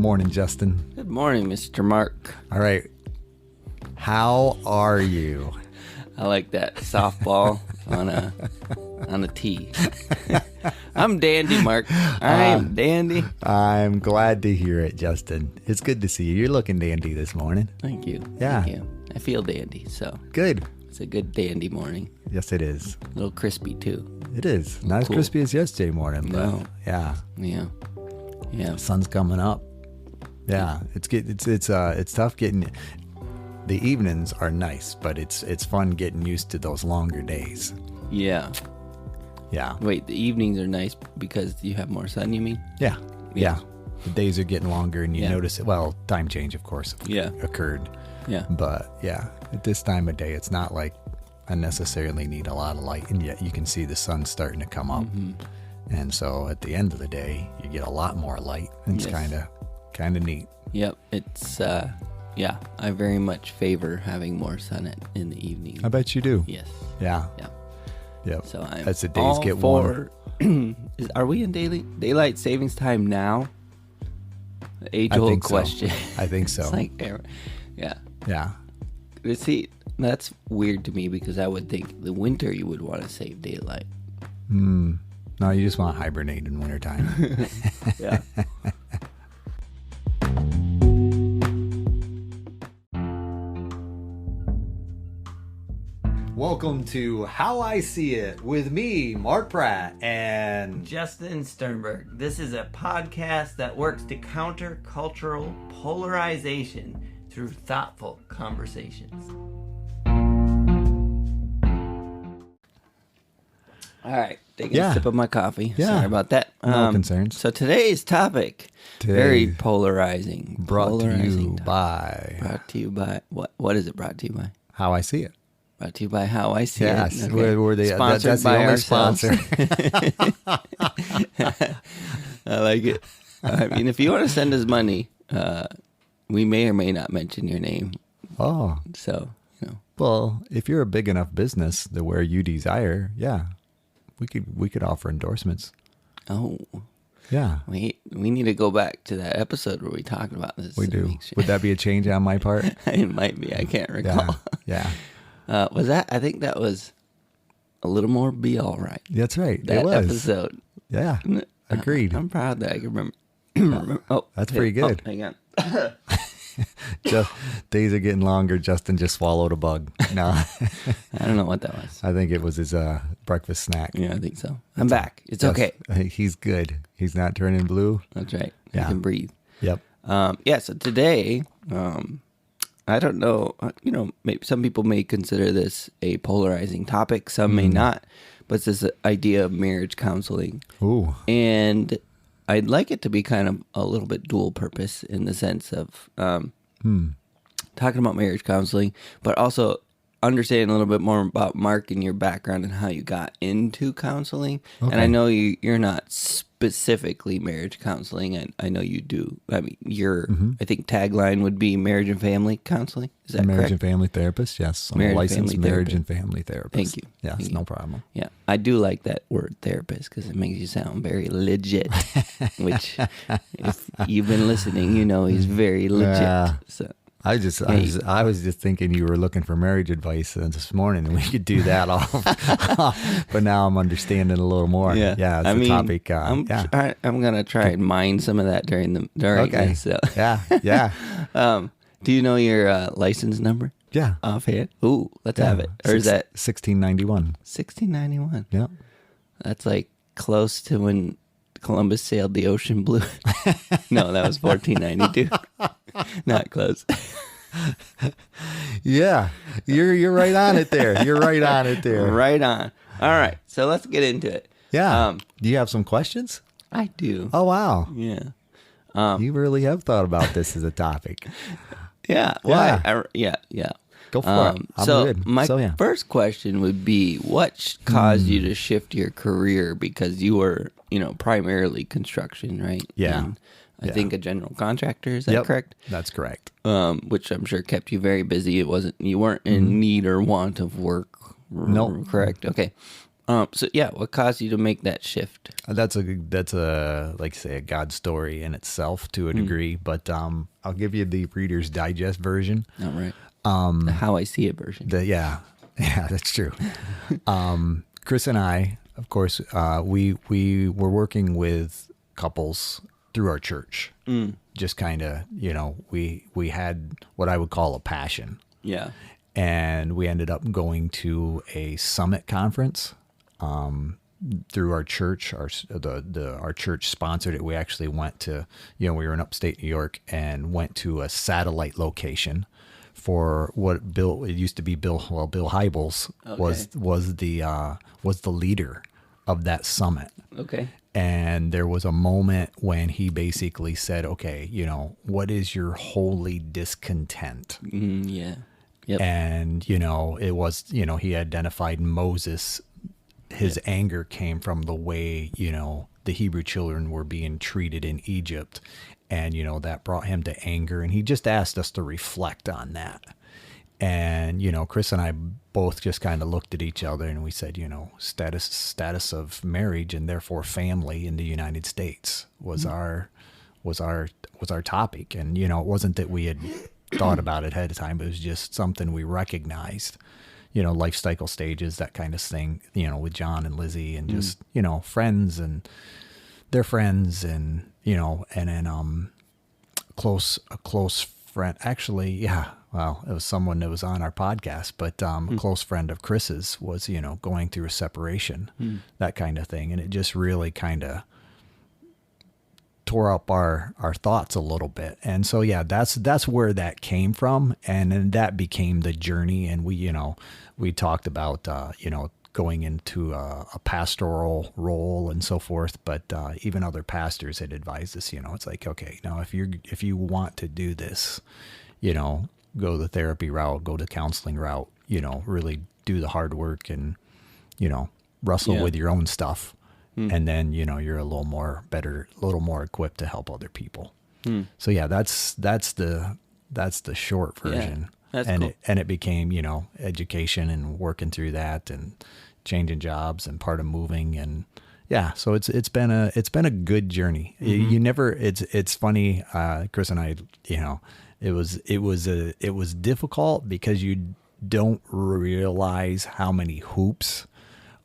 morning, Justin. Good morning, Mr. Mark. All right. How are you? I like that softball on a tee. I'm dandy, Mark. I am dandy. I'm glad to hear it, Justin. It's good to see you. You're looking dandy this morning. Thank you. Yeah. Thank you. I feel dandy, so Good. it's a good dandy morning. Yes, it is. A little crispy too. It is. Not as Cool. crispy as yesterday morning, but No. yeah. Yeah. Sun's coming up. Yeah. It's tough getting. The evenings are nice, but it's fun getting used to those longer days. Yeah. Yeah. Wait, the evenings are nice because you have more sun, you mean? Yeah. The days are getting longer, and you Yeah. notice it. Well, time change, of course, Yeah. occurred. Yeah. But yeah, at this time of day, it's not like I necessarily need a lot of light, and yet you can see the sun starting to come up. Mm-hmm. And so at the end of the day, you get a lot more light. And it's Yes. kind of neat. Yep. It's yeah. I very much favor having more sun in the evening. I bet you do. Yes. Yeah. Yeah. Yep. So I'm As the days all get for. Are we in daylight savings time now? The age-old think so. question. I think so. It's like, yeah. Yeah. See, that's weird to me because I would think the winter you would want to save daylight. No, you just want to hibernate in wintertime. Yeah. Welcome to How I See It with me, Mark Pratt, and Justin Sternberg. This is a podcast that works to counter cultural polarization through thoughtful conversations. All right, taking Yeah. a sip of my coffee. Yeah. Sorry about that. No concerns. So today's topic, very polarizing. brought to you Polarizing topic. by Brought to you by what? What is it brought to you by? How I See It. Brought to you by How I See Yes, It. Okay. we're the, Sponsored that's the by only ourselves. sponsor. I like it. I mean, if you want to send us money, we may or may not mention your name. Oh, So, well, if you're a big enough business that where you desire, yeah, we could offer endorsements. Oh, Yeah, wait, we need to go back to that episode where we talked about this. we and do. make sure- Would that be a change on my part? It might be. I can't Yeah, recall. yeah, Was that? I think that was a little more be all right. that's right. That it was. episode. Yeah, agreed. I'm proud that I can remember. Oh, That's pretty good. Oh, hang on. Just days are getting longer. Justin just swallowed a bug. No, I don't know what that was. I think it was his breakfast snack. Yeah, I think so. I'm back. It's Yes, okay. He's good. He's not turning blue. That's right. Yeah. You can breathe. Yep. Yeah, so today, I don't know, maybe some people may consider this a polarizing topic, some may not, but it's this idea of marriage counseling. Ooh. And I'd like it to be kind of a little bit dual purpose in the sense of talking about marriage counseling, but also understanding a little bit more about Mark and your background and how you got into counseling. And I know you're not specifically marriage counseling, and I know you do. I mean, your I think tagline would be marriage and family counseling. Is that Marriage correct? and family therapist. Yes, I'm Marriage a and licensed family marriage therapist. and family therapist. Thank you. Yes, Thank no you. problem. Yeah, I do like that word therapist because it makes you sound very legit, which if you've been listening, you know he's very legit. Yeah. So I was just thinking you were looking for marriage advice this morning, and we could do that off. But now I'm understanding a little more. yeah, it's I a mean, topic. I'm gonna try and mine some of that during Okay. this. So. Yeah. Do you know your license number Yeah. offhand? Ooh, let's have it. Or is that 1691? 1691? Yeah. That's like close to when Columbus sailed the ocean blue. No, that was 1492. Not close. Yeah. You're right on it there. You're right on it there. Right on. All right, so let's get into it. Yeah. Do you have some questions? I do. Oh, wow. Yeah. You really have thought about this as a topic. Yeah. Well, Yeah. yeah. Go for it. I'm so good. my So, yeah. first question would be, what caused you to shift your career? Because you were, primarily construction, right? Yeah. And I think a general contractor. Is that Yep. correct? That's correct. Which I'm sure kept you very busy. You weren't in need or want of work. Nope. Correct. Okay. So yeah, what caused you to make that shift? That's a like say a God story in itself to a degree, but I'll give you the Reader's Digest version. All right. The How I See It version. Yeah, that's true. Chris and I, of course, we were working with couples through our church. Just kind of, we had what I would call a passion. Yeah. And we ended up going to a summit conference through our church. Our church sponsored it. We actually went to, we were in upstate New York and went to a satellite location for what it used to be Bill Hybels was the leader of that summit. Okay. And there was a moment when he basically said, okay, what is your holy discontent? Yeah. Yep. And, it was, he identified Moses. His anger came from the way, the Hebrew children were being treated in Egypt. And, that brought him to anger. And he just asked us to reflect on that. And, Chris and I both just kind of looked at each other and we said, status of marriage and therefore family in the United States was our topic. And, it wasn't that we had thought about it ahead of time, but it was just something we recognized, life cycle stages, that kind of thing, with John and Lizzie and just, friends and their friends and, and then, a close friend, actually. Yeah. Well, it was someone that was on our podcast, but, a close friend of Chris's was, going through a separation, that kind of thing. And it just really kind of tore up our thoughts a little bit. And so, yeah, that's where that came from. And then that became the journey. And we talked about, going into a pastoral role and so forth. But even other pastors had advised us, it's like, okay, now if you want to do this, go the therapy route, go the counseling route, really do the hard work and, wrestle with your own stuff. And then, you're a little more equipped to help other people. So yeah, that's the short version. That's and cool. It became, education and working through that and changing jobs and part of moving. And yeah, so it's been a good journey. You never, it's funny. Chris and I, it was difficult because you don't realize how many hoops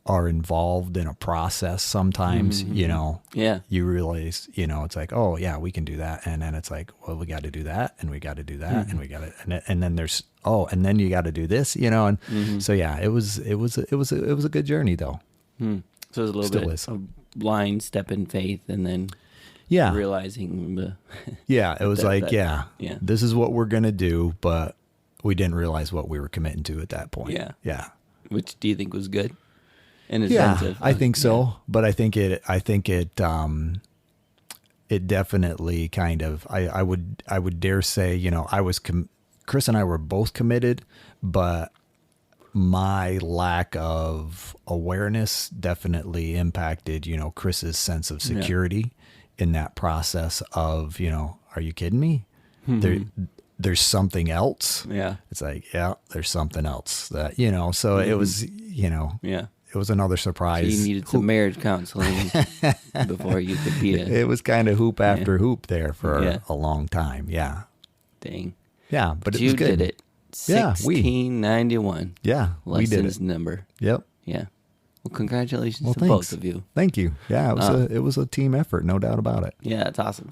are involved in a process sometimes. You realize, it's like, oh yeah, we can do that. And then it's like, well, we got to do that and we got to do that and we got to, and then there's, and then you got to do this, and so yeah, it was a good journey though. So it was a little Still bit is. a blind step in faith and then realizing the, it was yeah. this is what we're going to do, but we didn't realize what we were committing to at that point. Yeah. Which do you think was good? In a Yeah, sense of, I think so, but I think it definitely kind of, I would dare say, Chris and I were both committed, but my lack of awareness definitely impacted, Chris's sense of security in that process of, are you kidding me? There's something else. Yeah. It's like, yeah, there's something else that, so it was, it was another surprise. So you needed some marriage counseling before you could be It was kind of hoop after hoop there for a long time. Yeah. Dang. Yeah, but it you was good. Did it. 1691. Yeah, we did Lessons it. number. Yep. Yeah. Well, congratulations to thanks. both of you. Thank you. Yeah, it was a team effort, no doubt about it. Yeah, it's awesome.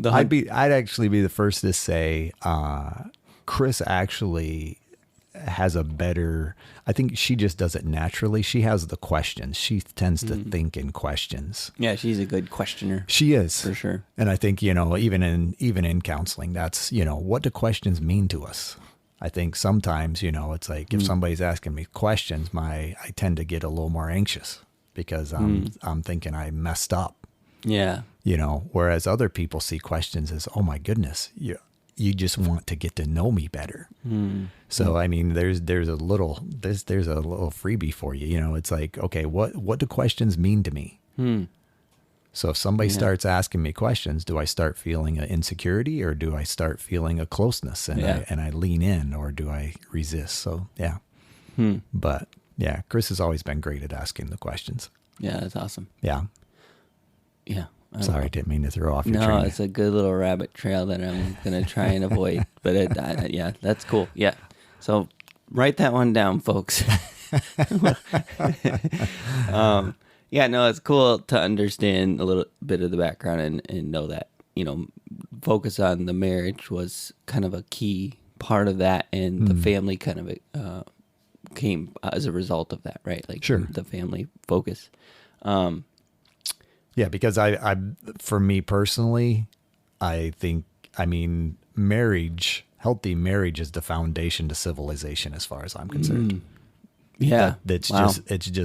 I'd actually be the first to say, Chris actually has a better, I think she just does it naturally. She has the questions. She tends to think in questions. Yeah, she's a good questioner. She is. For sure. And I think, even in counseling, that's, what do questions mean to us? I think sometimes, it's like if somebody's asking me questions, I tend to get a little more anxious because I'm thinking I messed up. Yeah. Whereas other people see questions as, oh my goodness, you just want to get to know me better. So, I mean, there's a little freebie for you, it's like, okay, what do questions mean to me? So if somebody starts asking me questions, do I start feeling an insecurity or do I start feeling a closeness and I lean in, or do I resist? So, yeah. But Yeah. Chris has always been great at asking the questions. Yeah, that's awesome. Yeah. Yeah. Sorry, didn't mean to throw off your train. No, it's a good little rabbit trail that I'm going to try and avoid. But yeah, that's cool. Yeah. So write that one down, folks. Yeah, no, it's cool to understand a little bit of the background and know that, focus on the marriage was kind of a key part of that, and the family kind of came as a result of that, right? Like Sure. the family focus. Yeah, because I for me personally, I think, healthy marriage is the foundation to civilization as far as I'm concerned. Yeah. That's Wow.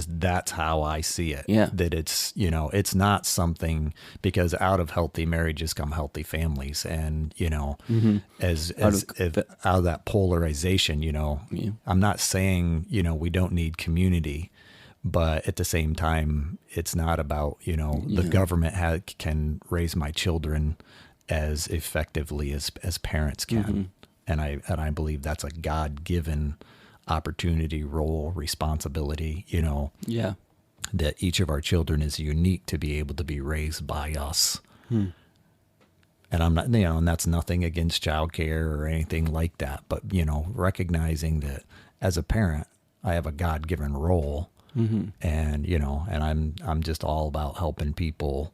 that's how I see it. Yeah. That it's, it's not something, because out of healthy marriages come healthy families. And, as out of that polarization, I'm not saying, we don't need community, but at the same time, it's not about, the government can raise my children as effectively as parents can. And I believe that's a God-given opportunity, role, responsibility, Yeah. that each of our children is unique to be able to be raised by us. And I'm not, and that's nothing against childcare or anything like that, but, recognizing that as a parent, I have a God-given role, and, and I'm just all about helping people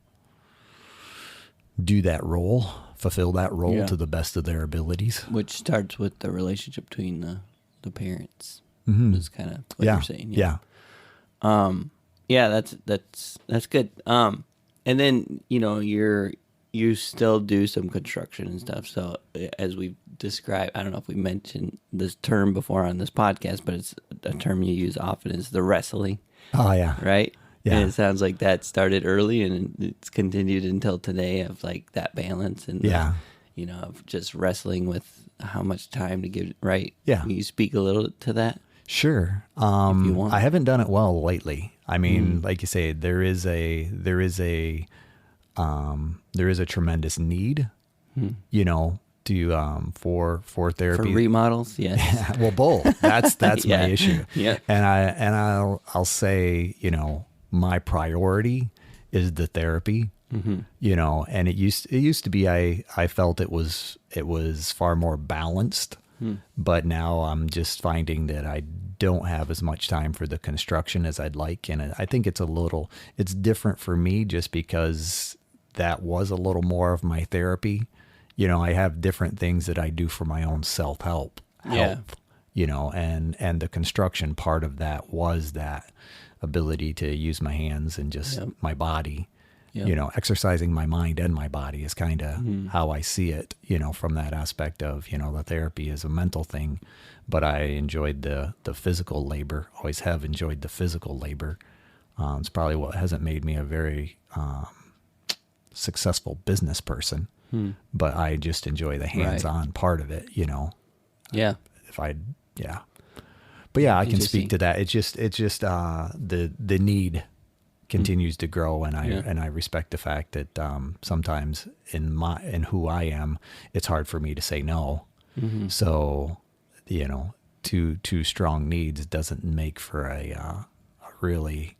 do that role, fulfill that role to the best of their abilities. Which starts with the relationship between the parents. Is kind of what you're saying. Yeah. Yeah, that's good. And then, you still do some construction and stuff. So as we've described, I don't know if we mentioned this term before on this podcast, but it's a term you use often, is the wrestling. Oh yeah. Right? Yeah. And it sounds like that started early and it's continued until today, of like that balance and of just wrestling with how much time to give, right? Yeah. Can you speak a little to that? Sure. If you want. I haven't done it well lately. I mean, like you say, there is a tremendous need, to for therapy, For remodels, yes. Well, both. That's Yeah. my issue. Yeah. And I'll say, my priority is the therapy. And it used to be, I felt it was far more balanced, but now I'm just finding that I don't have as much time for the construction as I'd like. And I think it's different for me just because that was a little more of my therapy. I have different things that I do for my own self-help. Yeah. And the construction part of that was that ability to use my hands and just my body. Yep. Exercising my mind and my body is kind of how I see it, from that aspect of, the therapy is a mental thing, but I enjoyed the physical labor, always have enjoyed the physical labor. It's probably what hasn't made me a very successful business person, but I just enjoy the hands-on part of it, Yeah. But yeah, I can speak to that. It's just the need continues to grow, and I respect the fact that sometimes in who I am, it's hard for me to say no. So, two strong needs doesn't make for a really,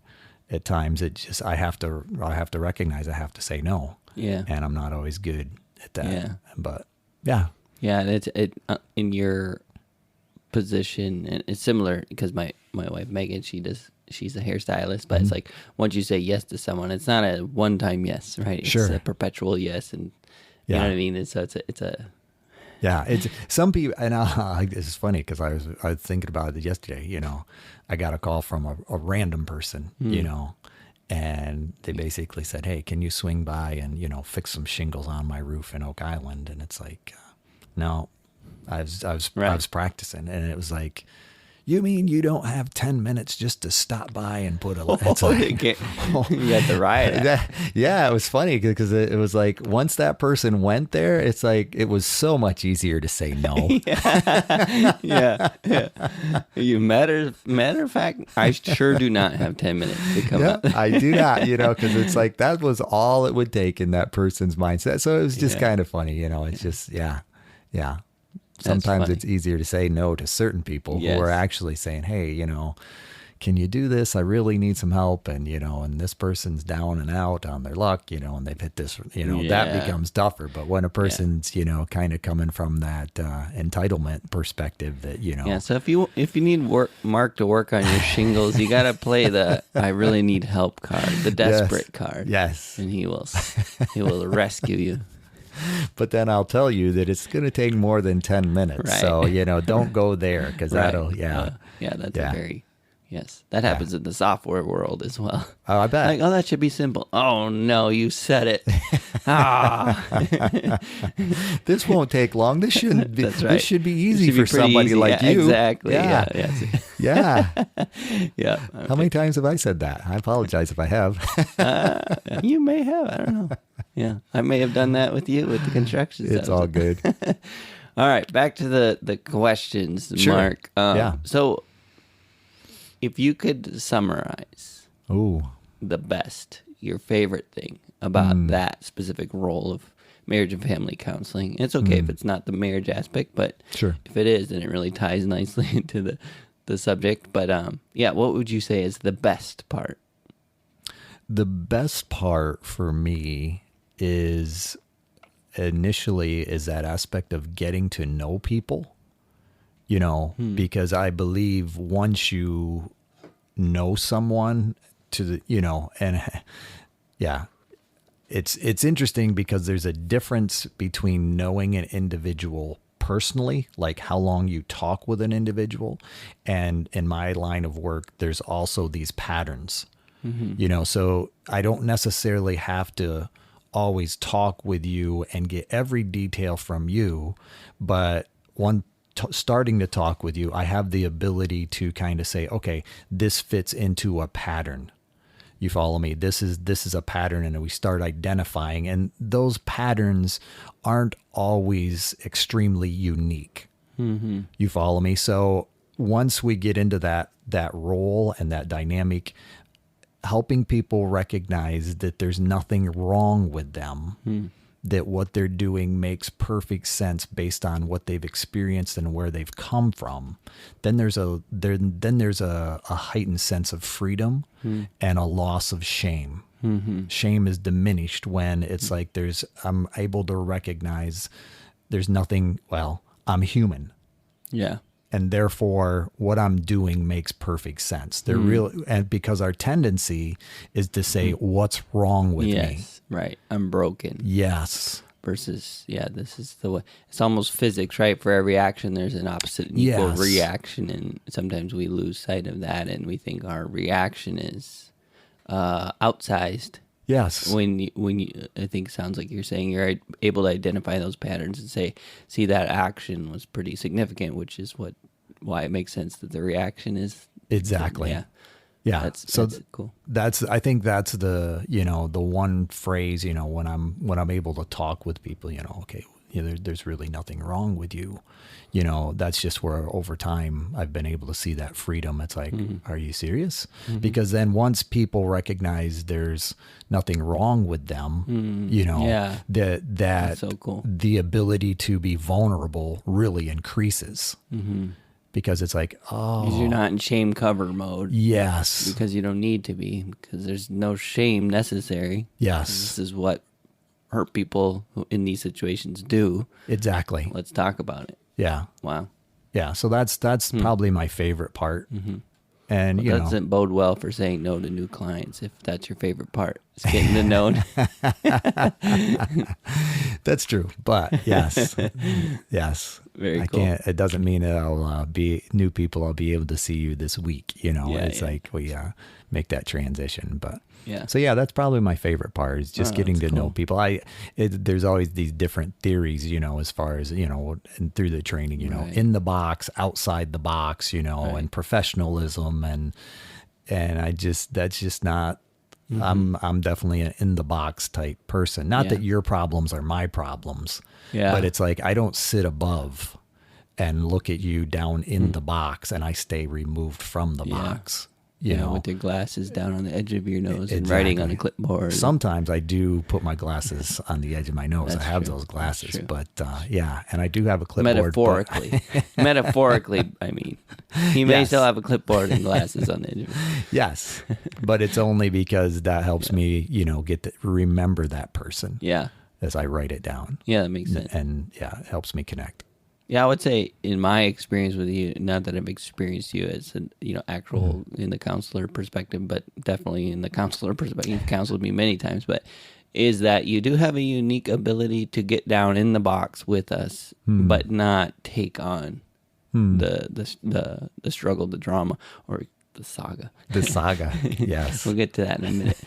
at times I have to recognize I have to say no. Yeah. And I'm not always good at that. Yeah. But yeah. Yeah, and it's in your position, and it's similar because my wife Megan, she's a hairstylist, but it's like once you say yes to someone, it's not a one-time yes, right? It's Sure. a perpetual yes, and you know what I mean. And so it's a Yeah, it's some people, and it's funny because I was thinking about it yesterday. I got a call from a random person, and they basically said, "Hey, can you swing by and fix some shingles on my roof in Oak Island?" And it's like, no, I was practicing, and it was like, you mean you don't have 10 minutes just to stop by and put a... It's like, you got the riot. Yeah, it was funny because it was like once that person went there, it's like it was so much easier to say no. Yeah. You matter of fact, I sure do not have 10 minutes to come out. I do not, because it's like that was all it would take in that person's mindset. So it was just kind of funny, it's just, yeah. Sometimes it's easier to say no to certain people who are actually saying, hey, can you do this? I really need some help. And, and this person's down and out on their luck, and they've hit this, that becomes tougher. But when a person's, kind of coming from that entitlement perspective that, Yeah, so if you need Mark to work on your shingles, you got to play the I really need help card, the desperate card. Yes. And he will rescue you. But then I'll tell you that it's going to take more than 10 minutes. Right. So, don't go there because Right. that'll, That's a very, yes. That happens in the software world as well. Oh, I bet. Like, oh, that should be simple. Oh, no, you said it. This won't take long. This shouldn't be, That's right. This should be easy Should be for somebody easy. like Yeah, you. Exactly. Yeah. Yeah. Yeah. How many times have I said that? I apologize if I have. You may have. I don't know. Yeah. I may have done that with you with the construction stuff. It's all good. All right. Back to the questions, Sure. Mark. Yeah. So if you could summarize Ooh. your favorite thing about that specific role of marriage and family counseling. It's okay if it's not the marriage aspect, but Sure. if it is, then it really ties nicely into the subject. But what would you say is the best part? The best part for me is that aspect of getting to know people, because I believe once you know someone and yeah, it's interesting because there's a difference between knowing an individual personally, like how long you talk with an individual, and in my line of work, there's also these patterns. So I don't necessarily have to always talk with you and get every detail from you, but starting to talk with you, I have the ability to kind of say, okay, this fits into a pattern. You follow me? This is a pattern, and we start identifying, and those patterns aren't always extremely unique. You follow me? So once we get into that role and that dynamic, helping people recognize that there's nothing wrong with them, that what they're doing makes perfect sense based on what they've experienced and where they've come from, then there's a heightened sense of freedom and a loss of shame. Shame is diminished when it's like I'm able to recognize there's nothing, I'm human. Yeah. And therefore, what I'm doing makes perfect sense. And because our tendency is to say, "What's wrong with me?" Yes, right. I'm broken. Yes. Versus, this is the way. It's almost physics, right? For every action, there's an opposite and equal reaction, and sometimes we lose sight of that, and we think our reaction is outsized. Yes. When you, I think it sounds like you're saying you're able to identify those patterns and say, see, that action was pretty significant, which is why it makes sense that the reaction is exactly. Yeah. That's cool. I think that's the one phrase, when I'm able to talk with people, okay, there's really nothing wrong with you. That's just where over time I've been able to see that freedom. It's like, are you serious? Because then once people recognize there's nothing wrong with them, that's so cool. The ability to be vulnerable really increases. Because it's like, because you're not in shame cover mode. Yes. Because you don't need to be, because there's no shame necessary. Yes. This is what hurt people in these situations do. Exactly. Let's talk about it. Yeah. Wow. Yeah. So that's probably my favorite part. And that doesn't bode well for saying no to new clients if that's your favorite part. It's getting to know. That's true. But yes. Very cool. It doesn't mean that I'll be new people. I'll be able to see you this week. Like we make that transition. But so that's probably my favorite part is just getting to know people. There's always these different theories, as far as, and through the training, in the box, outside the box, and professionalism. And that's just not, I'm definitely an in the box type person. Not that your problems are my problems, but it's like, I don't sit above and look at you down in the box and I stay removed from the box. you know, with your glasses down on the edge of your nose and exactly. writing on a clipboard. Sometimes I do put my glasses on the edge of my nose. I have true. those glasses, That's true. but yeah, and I do have a clipboard. Metaphorically. Metaphorically, I mean. He may Yes. still have a clipboard and glasses on the edge of it. Yes, but it's only because that helps me, you know, get to remember that person Yeah. as I write it down. Yeah, that makes sense. And yeah, it helps me connect. Yeah, I would say in my experience with you, not that I've experienced you as an, actual in the counselor perspective, but definitely in the counselor perspective, you've counseled me many times, but is that you do have a unique ability to get down in the box with us, but not take on the struggle, the drama, or the saga. The saga, yes. We'll get to that in a minute.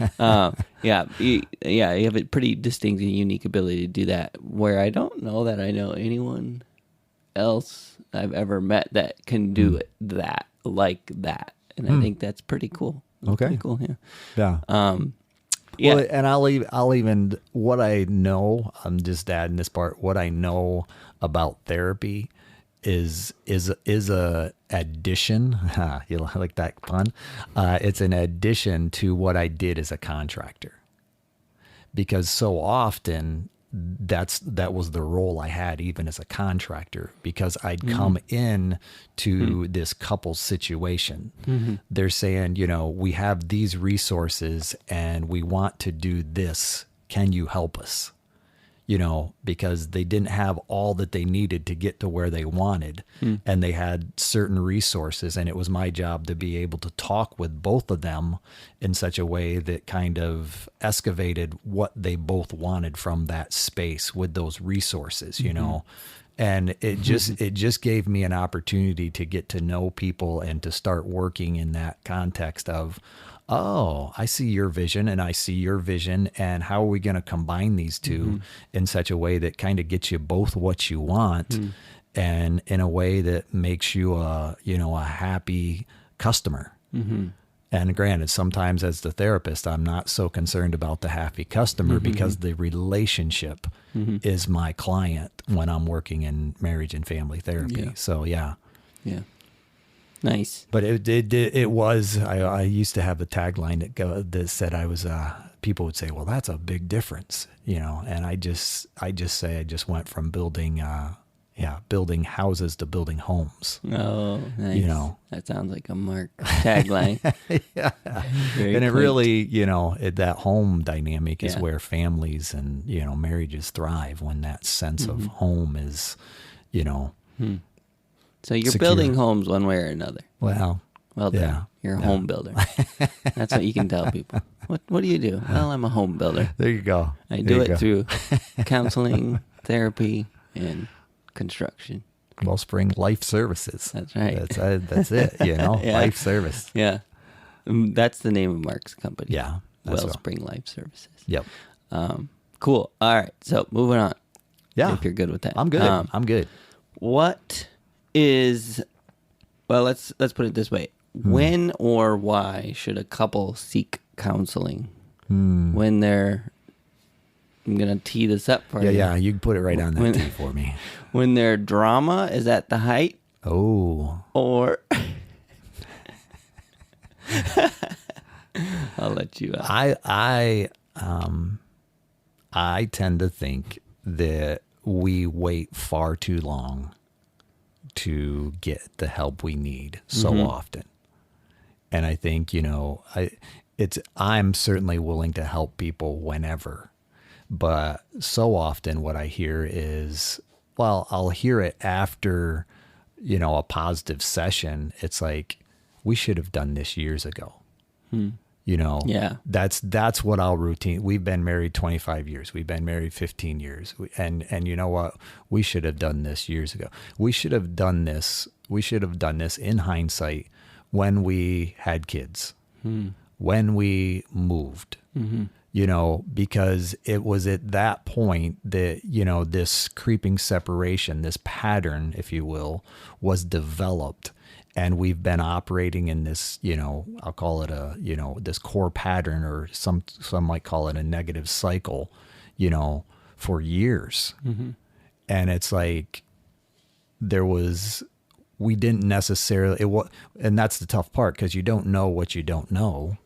You have a pretty distinct and unique ability to do that, where I don't know that I know anyone else I've ever met that can do it like that. And I think that's pretty cool. That's Okay. pretty cool, yeah. Yeah. Yeah. Well, and I'll even, what I know, I'm just adding this part, what I know about therapy is a addition. You like that pun? It's an addition to what I did as a contractor, because so often that was the role I had even as a contractor, because I'd come in to this couple situation. They're saying, you know, we have these resources and we want to do this. Can you help us? You know, because they didn't have all that they needed to get to where they wanted, and they had certain resources, and it was my job to be able to talk with both of them in such a way that kind of excavated what they both wanted from that space with those resources, you know. And it just gave me an opportunity to get to know people and to start working in that context of, oh, I see your vision and I see your vision, and how are we going to combine these two in such a way that kind of gets you both what you want, and in a way that makes you a happy customer. And granted, sometimes as the therapist, I'm not so concerned about the happy customer because the relationship is my client when I'm working in marriage and family therapy. Yeah. So yeah. Yeah. Nice. But it was, I used to have the tagline that said I was, people would say, well, that's a big difference, you know, and I just say I just went from building houses to building homes. Oh, nice. You know. That sounds like a Mark tagline. Yeah. Very And it quaint. really, you know, that home dynamic is Yeah. where families and, you know, marriages thrive, when that sense of home is, you know. So you're secure. building homes one way or another. Well done. yeah. You're a home builder. That's what you can tell people. What do you do? Well, I'm a home builder. There you go. I There do you it go. through counseling, therapy, and construction. Wellspring Life Services. That's right. That's it. You know, Yeah. life service. Yeah. That's the name of Mark's company. Yeah. that's Wellspring Life Services. Yep. Cool. All right. So moving on. Yeah. If you're good with that. I'm good. I'm good. What is, well, let's put it this way. When or why should a couple seek counseling? When they're, I'm going to tee this up for you. Yeah. You can put it right on that tee for me. When their drama is at the height, Oh. or I'll let you out. I tend to think that we wait far too long to get the help we need so often. And I think, you know, I'm certainly willing to help people whenever, but so often what I hear is, well, I'll hear it after, you know, a positive session. It's like, we should have done this years ago. You know, Yeah. that's what I'll routine. We've been married 25 years. We've been married 15 years. And you know what? We should have done this years ago. We should have done this. We should have done this in hindsight when we had kids, when we moved, you know, because it was at that point that, you know, this creeping separation, this pattern, if you will, was developed. And we've been operating in this, you know, I'll call it this core pattern, or some might call it a negative cycle, you know, for years. And it's like, there was we didn't necessarily, and that's the tough part, because you don't know what you don't know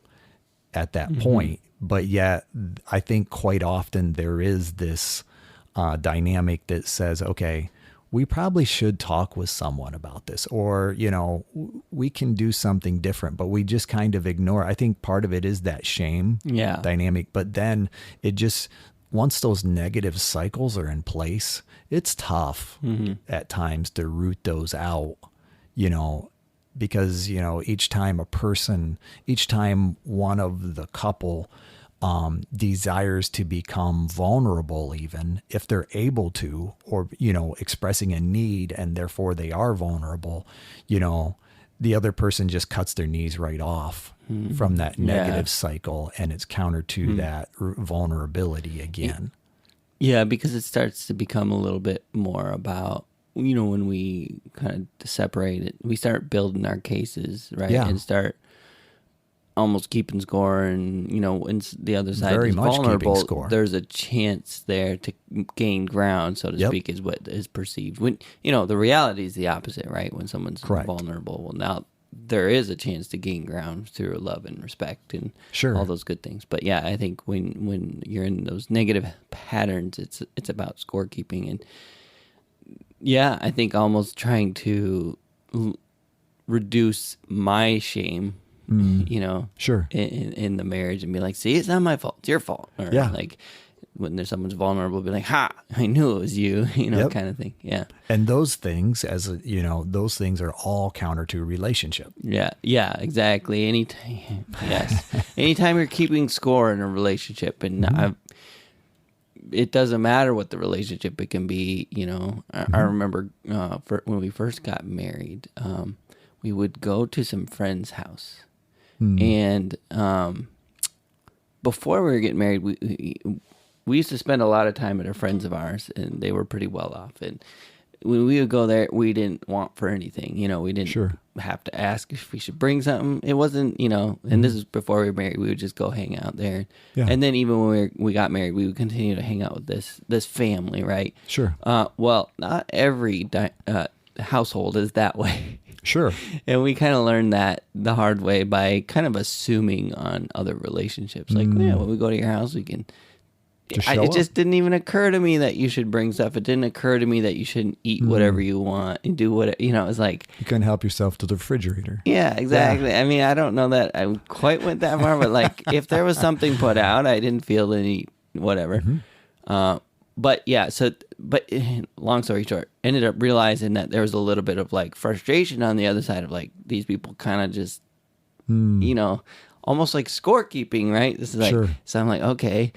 at that point. But yet I think quite often there is this dynamic that says, okay, we probably should talk with someone about this, or, we can do something different, but we just kind of ignore. I think part of it is that shame dynamic, but then it just, once those negative cycles are in place, it's tough at times to root those out, because, each time one of the couple desires to become vulnerable, even if they're able to, or, expressing a need and therefore they are vulnerable, the other person just cuts their knees right off from that negative cycle. And it's counter to that vulnerability again. Yeah, because it starts to become a little bit more about, when we kind of separate it, we start building our cases, right? Yeah. And start almost keeping score, and when the other side Very is much keeping vulnerable, score. there's a chance there to gain ground, so to speak, is what is perceived. When the reality is the opposite, right? When someone's vulnerable, well, now there is a chance to gain ground through love and respect and all those good things. But yeah, I think when you're in those negative patterns, it's about scorekeeping, and I think almost trying to reduce my shame, in the marriage, and be like, see, it's not my fault, it's your fault. Or like when there's someone's vulnerable, be like, ha, I knew it was you, kind of thing. Yeah. And those things, those things are all counter to relationship. Yeah, exactly. Anytime you're keeping score in a relationship, and it doesn't matter what the relationship it can be, I remember when we first got married, we would go to some friend's house. And before we were getting married, we used to spend a lot of time at our friends of ours, and they were pretty well off. And when we would go there, we didn't want for anything. We didn't have to ask if we should bring something. It wasn't, and this is before we were married. We would just go hang out there. Yeah. And then even when we got married, we would continue to hang out with this family, right? Sure. Well, not every household is that way. Sure. And we kind of learned that the hard way by kind of assuming on other relationships. Like, when we go to your house, we can... It just didn't even occur to me that you should bring stuff. It didn't occur to me that you shouldn't eat whatever you want and do what, it was like... You couldn't help yourself to the refrigerator. Yeah, exactly. Yeah. I mean, I don't know that I quite went that far, but like, if there was something put out, I didn't feel any whatever. But yeah, but long story short, ended up realizing that there was a little bit of like frustration on the other side of like, these people kind of just, almost like scorekeeping, right? This is like, so I'm like, okay,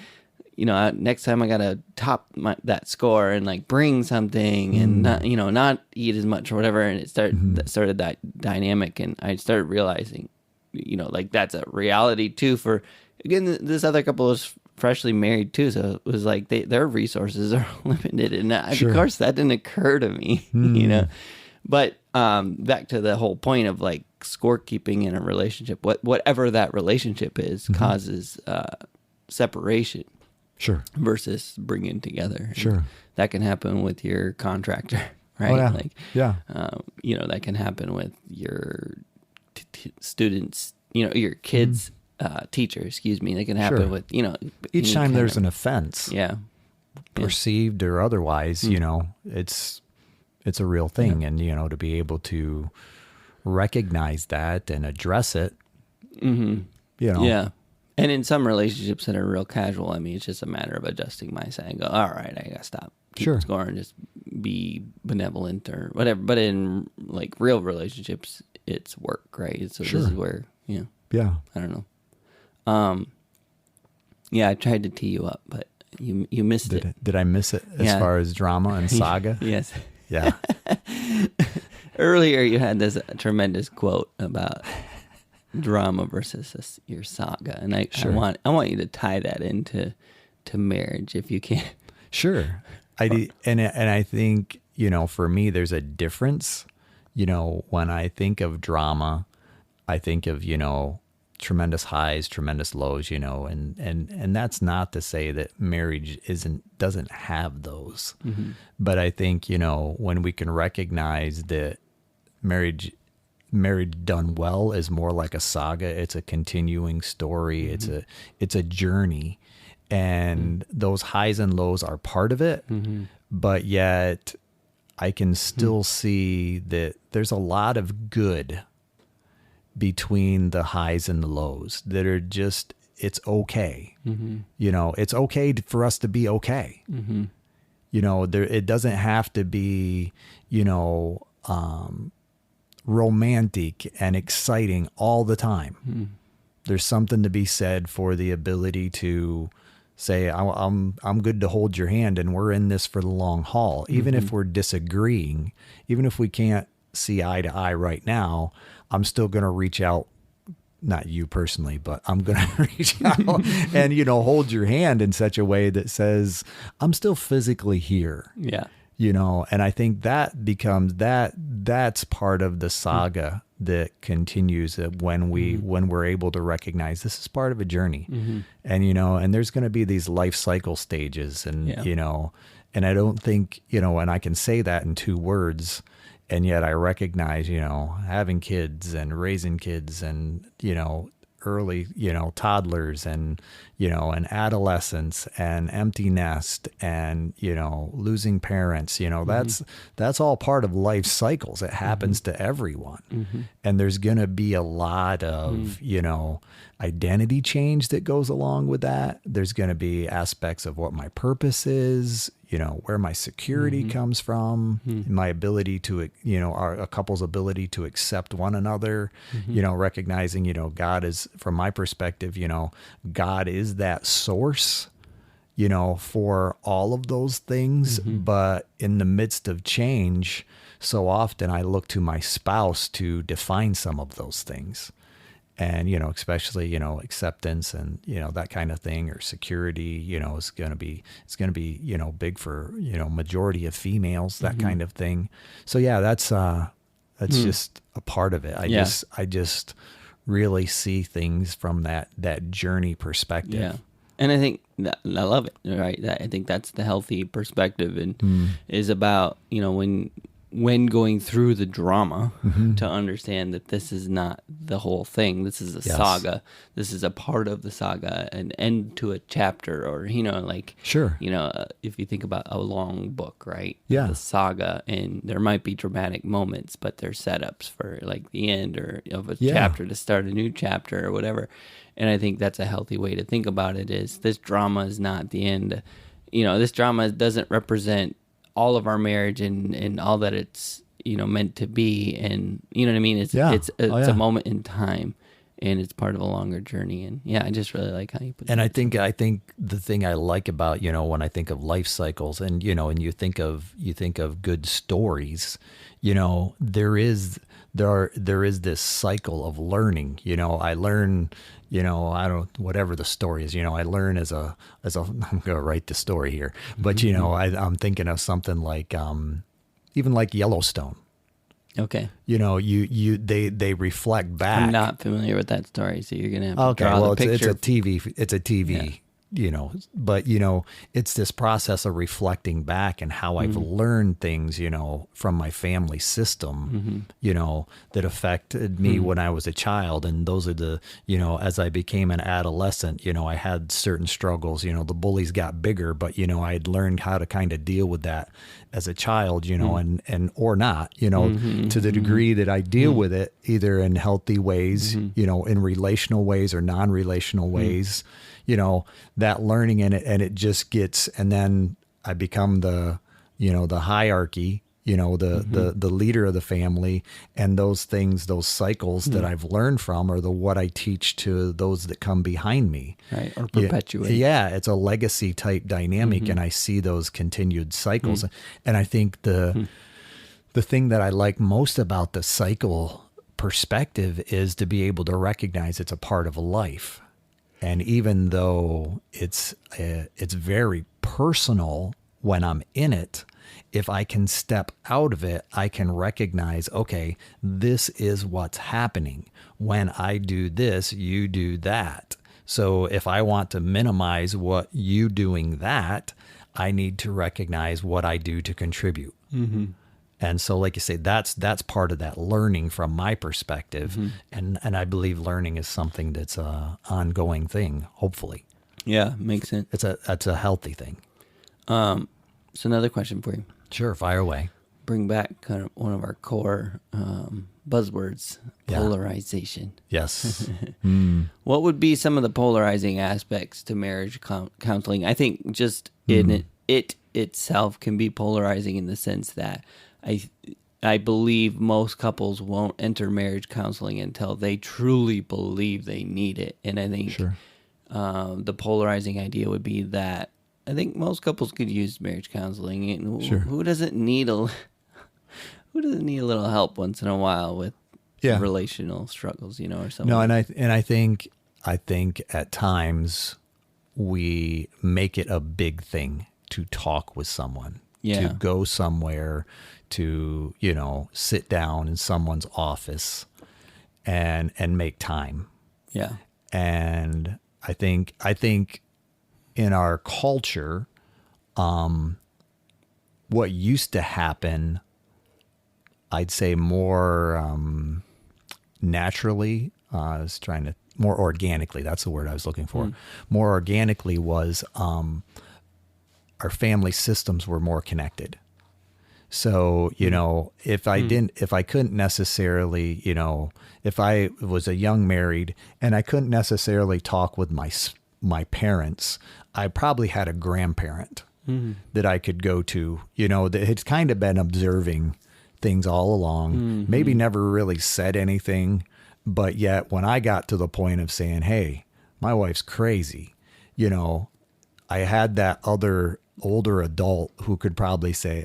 next time I got to top that score and like bring something and not eat as much or whatever. And it started that dynamic. And I started realizing, like that's a reality too for, again, this other couple is freshly married too, so it was like their resources are limited, and of course that didn't occur to me, But back to the whole point of like scorekeeping in a relationship, whatever that relationship is, causes separation, versus bringing together. And that can happen with your contractor, right? That can happen with your students, your kids. Teacher, excuse me. They can happen with, each time there's an offense, perceived or otherwise, it's a real thing. And, to be able to recognize that and address it, Yeah. And in some relationships that are real casual, I mean, it's just a matter of adjusting my side and go, all right, I got to stop. Keep score and just be benevolent or whatever. But in like real relationships, it's work, right? So this is where, I don't know. I tried to tee you up, but you missed it. Did I miss it as far as drama and saga? Yes. Yeah. Earlier you had this tremendous quote about drama versus your saga, and I want you to tie that into marriage if you can. Sure. And I think, for me there's a difference. When I think of drama, I think of, tremendous highs, tremendous lows, and that's not to say that marriage doesn't have those. But I think, when we can recognize that marriage done well is more like a saga. It's a continuing story. It's a journey, and those highs and lows are part of it. But yet I can still see that there's a lot of good between the highs and the lows that are just, it's okay. It's okay for us to be okay. It doesn't have to be, romantic and exciting all the time. There's something to be said for the ability to say, I'm good to hold your hand and we're in this for the long haul. Even if we're disagreeing, even if we can't see eye to eye right now, I'm still going to reach out, not you personally, but I'm going to reach out and, hold your hand in such a way that says, I'm still physically here. Yeah. And I think that becomes that's part of the saga that continues when we're able to recognize this is part of a journey. And, and there's going to be these life cycle stages and, and I don't think, and I can say that in 2 words, and yet I recognize, having kids and raising kids and, early, toddlers and, and adolescence and empty nest and, losing parents, that's all part of life cycles. It happens to everyone. And there's going to be a lot of, identity change that goes along with that. There's going to be aspects of what my purpose is, where my security comes from, my ability to, a couple's ability to accept one another, recognizing, God is, from my perspective, God is that source, for all of those things. But in the midst of change, so often I look to my spouse to define some of those things. And, especially, acceptance and, that kind of thing, or security, is going to be, big for, majority of females, that kind of thing. So yeah, that's just a part of it. I just really see things from that journey perspective. Yeah. And I think that, I love it, right? I think that's the healthy perspective, and is about, when going through the drama, to understand that this is not the whole thing. This is a saga. This is a part of the saga, an end to a chapter, or, Sure. If you think about a long book, right? Yeah. The saga, and there might be dramatic moments, but they're setups for like the end or of a chapter to start a new chapter or whatever. And I think that's a healthy way to think about it, is this drama is not the end. This drama doesn't represent all of our marriage and all that it's, meant to be. And you know what I mean? It's a moment in time, and it's part of a longer journey. And I just really like how you put it. And I think the thing I like about, when I think of life cycles and, and you think of good stories, there is this cycle of learning. I learn, whatever the story is, I learn as a I'm going to write the story here, but I'm thinking of something like, even like Yellowstone. Okay. They reflect back. I'm not familiar with that story, so you're gonna have to draw the picture. It's a TV. But it's this process of reflecting back and how I've learned things, from my family system, that affected me when I was a child. And those are the, as I became an adolescent, I had certain struggles, the bullies got bigger, but, I'd learned how to kind of deal with that as a child, and or not, to the degree that I deal with it, either in healthy ways, in relational ways or non-relational ways. That learning in it, and it just gets, and then I become the hierarchy, the leader of the family, and those things, those cycles that I've learned from are what I teach to those that come behind me. Right. Or perpetuate. Yeah. It's a legacy type dynamic. And I see those continued cycles. And I think the thing that I like most about the cycle perspective is to be able to recognize it's a part of life. And even though it's very personal when I'm in it, if I can step out of it, I can recognize, okay, this is what's happening. When I do this, you do that. So if I want to minimize what you doing that, I need to recognize what I do to contribute. And so, like you say, that's part of that learning from my perspective. And I believe learning is something that's a ongoing thing, hopefully. Yeah, makes sense. That's a healthy thing. So another question for you. Sure, fire away. Bring back kind of one of our core buzzwords, polarization. Yes. What would be some of the polarizing aspects to marriage counseling? I think just in it itself can be polarizing in the sense that I believe most couples won't enter marriage counseling until they truly believe they need it. And I think the polarizing idea would be that I think most couples could use marriage counseling. And who doesn't need a little help once in a while with relational struggles, or something? No, and I think at times we make it a big thing to talk with someone, to go somewhere, to sit down in someone's office and make time. Yeah. And I think in our culture, what used to happen, I'd say more naturally, more organically, that's the word I was looking for. More organically was our family systems were more connected. So, if I couldn't necessarily, if I was a young married and I couldn't necessarily talk with my parents, I probably had a grandparent that I could go to, that had kind of been observing things all along, maybe never really said anything, but yet when I got to the point of saying, hey, my wife's crazy, I had that other older adult who could probably say,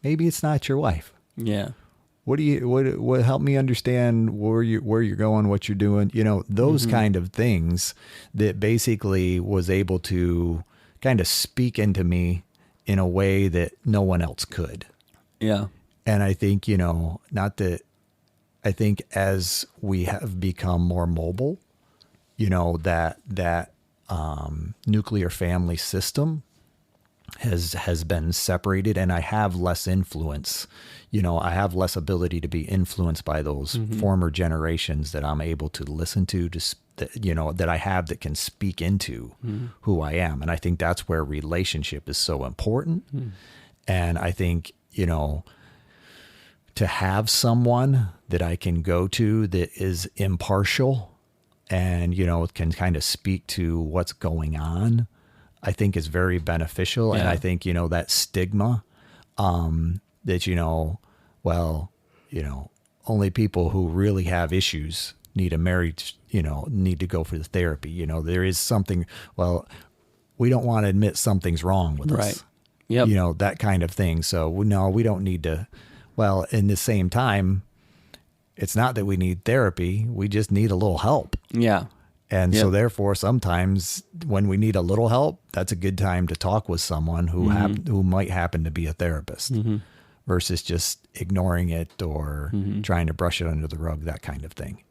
maybe it's not your wife. Yeah. What help me understand where you're going, what you're doing, those kind of things that basically was able to kind of speak into me in a way that no one else could. Yeah. And I think, I think as we have become more mobile, that nuclear family system has been separated, and I have less influence. I have less ability to be influenced by those former generations that I'm able to listen to, that I have that can speak into who I am. And I think that's where relationship is so important. And I think, to have someone that I can go to that is impartial and, can kind of speak to what's going on, I think is very beneficial. Yeah. And I think, that stigma, that, only people who really have issues need a marriage, need to go for the therapy. There is something, we don't want to admit something's wrong with us. Yep. That kind of thing. So no, we don't need to, in the same time, it's not that we need therapy. We just need a little help. Yeah. And so therefore, sometimes when we need a little help, that's a good time to talk with someone who might happen to be a therapist versus just ignoring it or trying to brush it under the rug, that kind of thing.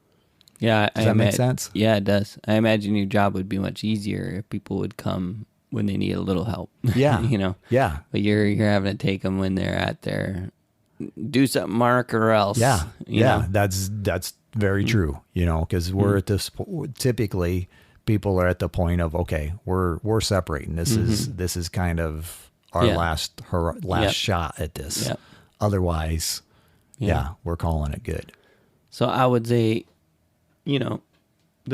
Yeah. Does that make sense? Yeah, it does. I imagine your job would be much easier if people would come when they need a little help. Yeah. Yeah. But you're having to take them when they're at their do something, Mark, or else. Yeah. Yeah. That's very true, because we're at this, typically people are at the point of, okay, we're separating. This is kind of our last shot at this. Yep. Otherwise, we're calling it good. So I would say, the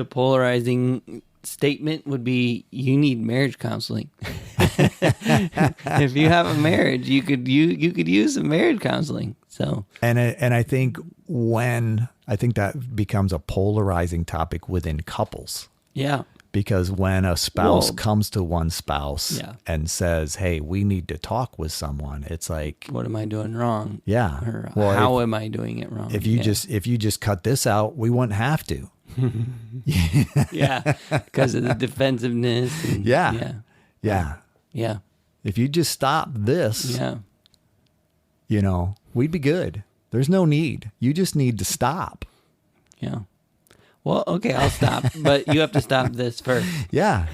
polarizing statement would be, you need marriage counseling. If you have a marriage, you could use some marriage counseling. So and I think that becomes a polarizing topic within couples. Yeah. Because when a spouse comes to one spouse and says, hey, we need to talk with someone, it's like, what am I doing wrong? Yeah. Or how am I doing it wrong? If you just cut this out, we wouldn't have to. Yeah. Because of the defensiveness. And, yeah. If you just stop this, we'd be good. There's no need. You just need to stop. Yeah. Well, okay, I'll stop, but you have to stop this first. Yeah.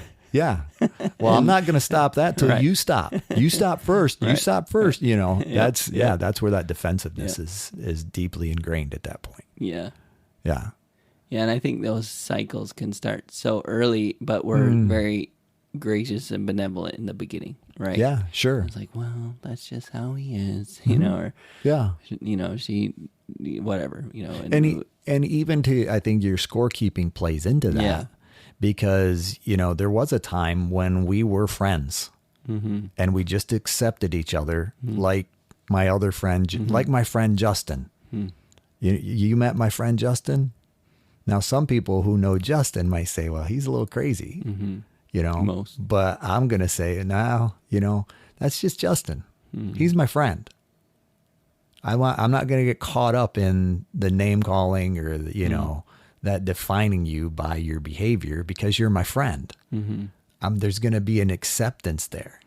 Well, I'm not going to stop that till Right. you stop. You stop first. You Right. stop first. You know, that's Yeah. that's where that defensiveness is deeply ingrained at that point. Yeah. Yeah. Yeah, and I think those cycles can start so early, but we're very gracious and benevolent in the beginning, right? Yeah, sure. It's like, well, that's just how he is, you know, or, Yeah. you know, she, whatever, you know. And even to, I think your scorekeeping plays into that. Yeah. Because, you know, there was a time when we were friends and we just accepted each other like my other friend, like my friend Justin. You met my friend Justin? Now, some people who know Justin might say, well, he's a little crazy, you know, but I'm going to say, no, you know, that's just Justin. He's my friend. I'm not going to get caught up in the name calling or, you know, that defining you by your behavior because you're my friend. There's going to be an acceptance there.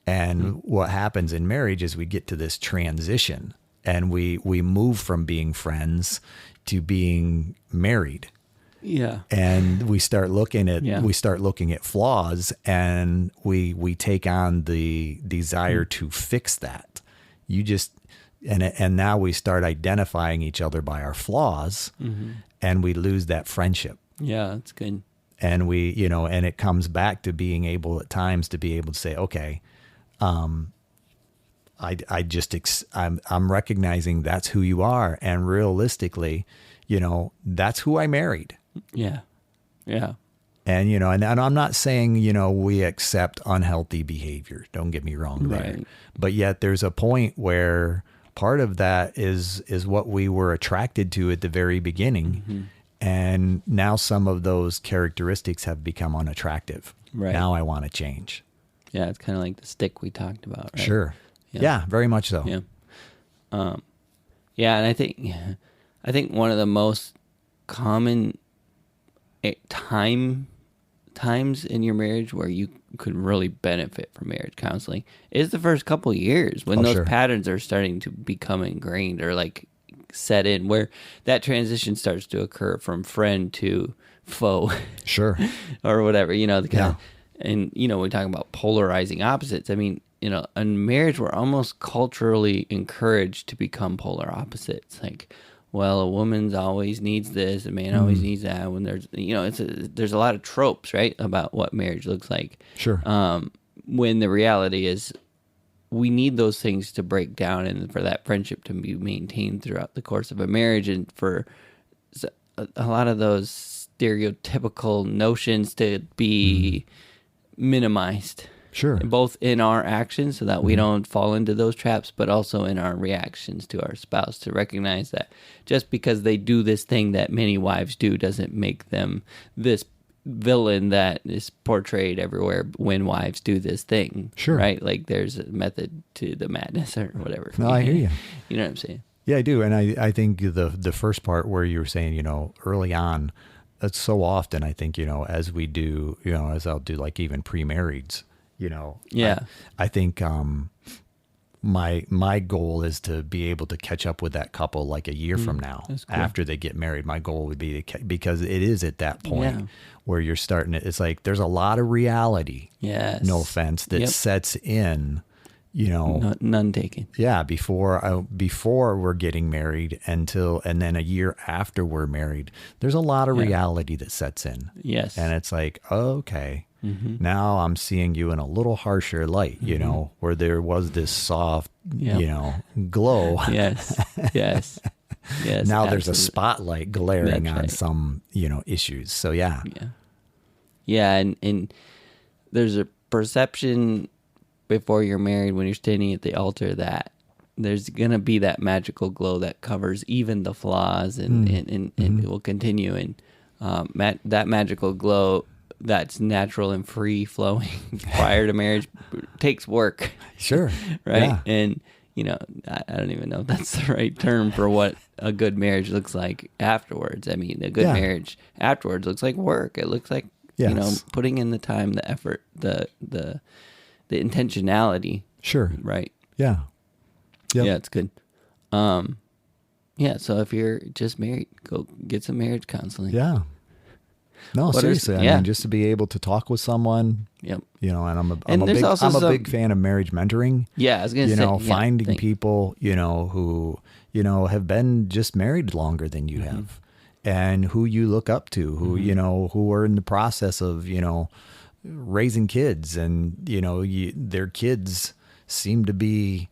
And what happens in marriage is we get to this transition and we move from being friends to being married. Yeah. And we start looking at flaws and we take on the desire to fix that. And now we start identifying each other by our flaws and we lose that friendship. Yeah, that's good. And we, you know, and it comes back to being able at times to be able to say, okay, I'm recognizing that's who you are. And realistically, you know, that's who I married. Yeah. Yeah. And, you know, and I'm not saying, you know, we accept unhealthy behavior. Don't get me wrong there. Right. But yet there's a point where part of that is what we were attracted to at the very beginning. And now some of those characteristics have become unattractive. Right. Now I want to change. Yeah, it's kind of like the stick we talked about, right? Sure. Yeah, very much so. Yeah. Yeah, and I think one of the most common times in your marriage where you could really benefit from marriage counseling is the first couple of years when those patterns are starting to become ingrained or like set in, where that transition starts to occur from friend to foe. Sure. Or whatever, you know, the kind of, and, you know, we talk about polarizing opposites. I mean, you know, in marriage, we're almost culturally encouraged to become polar opposites. Like, well, a woman's always needs this, a man always needs that. When there's, you know, there's a lot of tropes, right, about what marriage looks like. Sure. When the reality is, we need those things to break down and for that friendship to be maintained throughout the course of a marriage, and for a lot of those stereotypical notions to be minimized. Sure. Both in our actions so that we don't fall into those traps, but also in our reactions to our spouse, to recognize that just because they do this thing that many wives do doesn't make them this villain that is portrayed everywhere when wives do this thing. Sure. Right? Like there's a method to the madness or whatever. No, I hear you. You know what I'm saying? Yeah, I do. And I think the first part where you were saying, you know, early on, that's so often, I think, you know, as we do, you know, as I'll do like even pre-marrieds, you know, Yeah. I think my goal is to be able to catch up with that couple like a year from now. That's cool. After they get married. My goal would be to because it is at that point where you're starting to, it's like there's a lot of reality. Yes. No offense, that sets in, you know, none taken. Yeah, before we're getting married and then a year after we're married, there's a lot of reality that sets in. Yes. And it's like, okay, now I'm seeing you in a little harsher light, you know, where there was this soft, you know, glow. Yes. Yes. Yes. Now there's a spotlight glaring That's on right. some, you know, issues. So yeah. Yeah, and there's a perception before you're married when you're standing at the altar that there's going to be that magical glow that covers even the flaws and it will continue. And that magical glow that's natural and free flowing prior to marriage takes work. Sure. Right. Yeah. And, you know, I don't even know if that's the right term for what a good marriage looks like afterwards. I mean, a good marriage afterwards looks like work. It looks like, you know, putting in the time, the effort, the intentionality. Sure. Right. Yeah. Yep. Yeah, it's good. Yeah, so if you're just married, go get some marriage counseling. Yeah. No, seriously. I mean, just to be able to talk with someone. Yep. And I'm And a there's big also I'm a big fan of marriage mentoring. Yeah, I was gonna say, finding people, who, have been just married longer than you have, and who you look up to, who, who are in the process of, raising kids, and, their kids seem to be,